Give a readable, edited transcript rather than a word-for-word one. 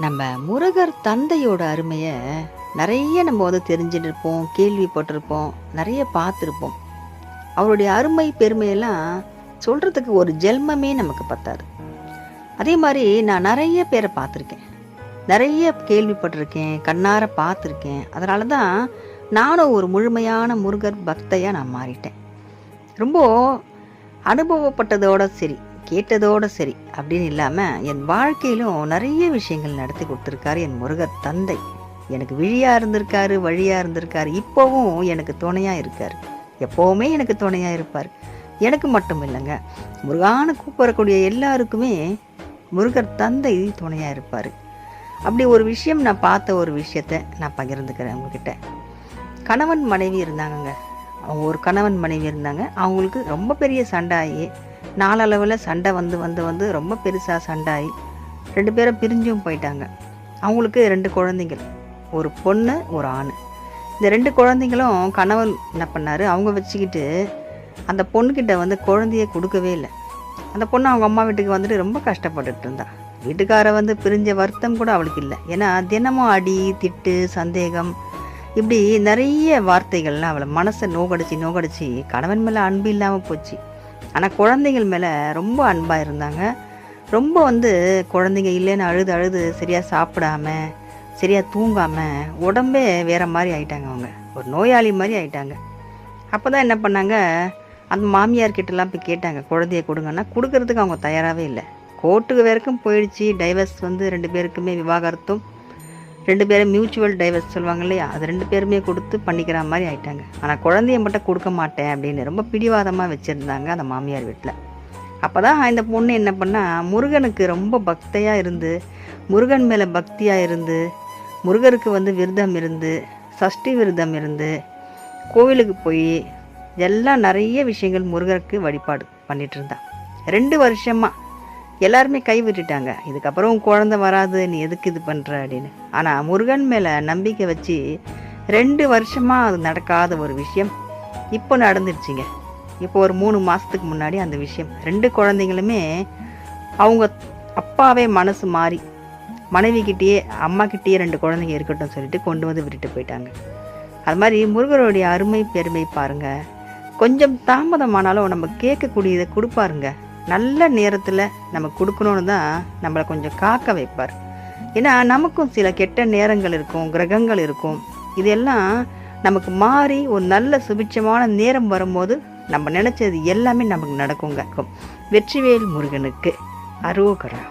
நம்ம முருகர் தந்தையோட அருமைய நிறைய நம்ம தெரிஞ்சுட்டு இருப்போம், கேள்விப்பட்டிருப்போம், நிறைய பார்த்துருப்போம். அவருடைய அருமை பெருமையெல்லாம் சொல்றதுக்கு ஒரு ஜென்மமே நமக்கு பத்தாது. அதே மாதிரி நான் நிறைய பேரை பார்த்துருக்கேன், நிறைய கேள்விப்பட்டிருக்கேன், கண்ணார பார்த்துருக்கேன். அதனால தான் நானும் ஒரு முழுமையான முருகர் பக்தையாக நான் மாறிட்டேன். ரொம்ப அனுபவப்பட்டதோட சரி, கேட்டதோட சரி அப்படின்னு இல்லாமல் என் வாழ்க்கையிலும் நிறைய விஷயங்கள் நடத்தி கொடுத்துருக்காரு என் முருகர் தந்தை. எனக்கு விழியாக இருந்திருக்காரு, வழியாக இருந்திருக்காரு, இப்போவும் எனக்கு துணையாக இருக்கார். எப்போவுமே எனக்கு துணையாக இருப்பார். எனக்கு மட்டும் இல்லைங்க, முருகான கூப்பிடக்கூடிய எல்லாருக்குமே முருகர் தந்தை துணையாக இருப்பார். அப்படி ஒரு விஷயம் நான் பார்த்த ஒரு விஷயத்தை நான் பகிர்ந்துக்கிறேன் உங்ககிட்ட. கணவன் மனைவி இருந்தாங்கங்க. அவங்க ஒரு கணவன் மனைவி இருந்தாங்க. அவங்களுக்கு ரொம்ப பெரிய சண்டாயி, நாளளவில் சண்டை வந்து வந்து வந்து ரொம்ப பெருசாக சண்டாயி 2 பேரும் பிரிஞ்சும் போயிட்டாங்க. அவங்களுக்கு 2 குழந்தைகள், ஒரு பொண்ணு ஒரு ஆண். இந்த 2 குழந்தைங்களும் கணவன் என்ன பண்ணார், அவங்க வச்சுக்கிட்டு அந்த பொண்ணுக்கிட்ட குழந்தைய கொடுக்கவே இல்லை. அந்த பொண்ணு அவங்க அம்மா வீட்டுக்கு வந்துட்டு ரொம்ப கஷ்டப்பட்டுட்டு இருந்தா. வீட்டுக்கார பிரிஞ்ச வருத்தம் கூட அவளுக்கு இல்லை. ஏன்னா தினமும் அடி, திட்டு, சந்தேகம், இப்படி நிறைய வார்த்தைகள்லாம் அவளை மனசை நோகடிச்சு கணவன் மேலே அன்பு இல்லாமல் போச்சு. ஆனால் குழந்தைகள் மேலே ரொம்ப அன்பாக இருந்தாங்க. ரொம்ப குழந்தைங்க இல்லைன்னு அழுது அழுது சரியாக சாப்பிடாம, சரியாக தூங்காமல் உடம்பே வேறு மாதிரி ஆயிட்டாங்க. அவங்க ஒரு நோயாளி மாதிரி ஆயிட்டாங்க. அப்போ தான் என்ன பண்ணாங்க, அந்த மாமியார்கிட்டலாம் போய் கேட்டாங்க, குழந்தைய கொடுங்கன்னா கொடுக்கறதுக்கு அவங்க தயாராகவே இல்லை. கோர்ட்டுக்கு வரைக்கும் போயிடுச்சு. டைவர்ஸ் 2 பேருக்குமே விவாகரத்தும், 2 பேரும் மியூச்சுவல் டைவர்ஸ் சொல்லுவாங்க இல்லையா, அது 2 பேருமே கொடுத்து பண்ணிக்கிற மாதிரி ஆயிட்டாங்க. ஆனால் குழந்தைய மட்டும் கொடுக்க மாட்டேன் அப்படின்னு ரொம்ப பிடிவாதமாக வச்சுருந்தாங்க அந்த மாமியார் வீட்டில். அப்போ தான் இந்த பொண்ணு என்ன பண்ணால், முருகனுக்கு ரொம்ப பக்தியாக இருந்து, முருகன் மேலே பக்தியாக இருந்து, முருகருக்கு விரதம் இருந்து, சஷ்டி விரதம் இருந்து, கோவிலுக்கு போய் எல்லாம் நிறைய விஷயங்கள் முருகருக்கு வழிபாடு பண்ணிட்டு இருந்தான். 2 வருஷமாக எல்லாருமே கை விட்டுட்டாங்க. இதுக்கப்புறம் குழந்தை வராது, நீ எதுக்கு இது பண்ணுற அப்படின்னு. ஆனால் முருகன் மேலே நம்பிக்கை வச்சு 2 வருஷமாக அது நடக்காத ஒரு விஷயம் இப்போ நடந்துடுச்சுங்க. இப்போ ஒரு 3 மாதத்துக்கு முன்னாடி அந்த விஷயம். 2 குழந்தைங்களுமே அவங்க அப்பாவே மனசு மாறி மனைவிக்கிட்டேயே, அம்மாக்கிட்டேயே 2 குழந்தைங்க இருக்கட்டும் சொல்லிட்டு கொண்டு விட்டுட்டு போயிட்டாங்க. அது மாதிரி முருகருடைய அருமை பெருமை பாருங்கள். கொஞ்சம் தாமதமானாலும் நம்ம கேட்கக்கூடியதை கொடுப்பாருங்க. நல்ல நேரத்தில் நம்ம கொடுக்கணுன்னு தான் நம்மளை கொஞ்சம் காக்க வைப்பார். ஏன்னா நமக்கும் சில கெட்ட நேரங்கள் இருக்கும், கிரகங்கள் இருக்கும். இதெல்லாம் நமக்கு மாறி ஒரு நல்ல சுபிட்சமான நேரம் வரும்போது நம்ம நினச்சது எல்லாமே நமக்கு நடக்குங்க. வெற்றிவேல் முருகனுக்கு அரோகரா.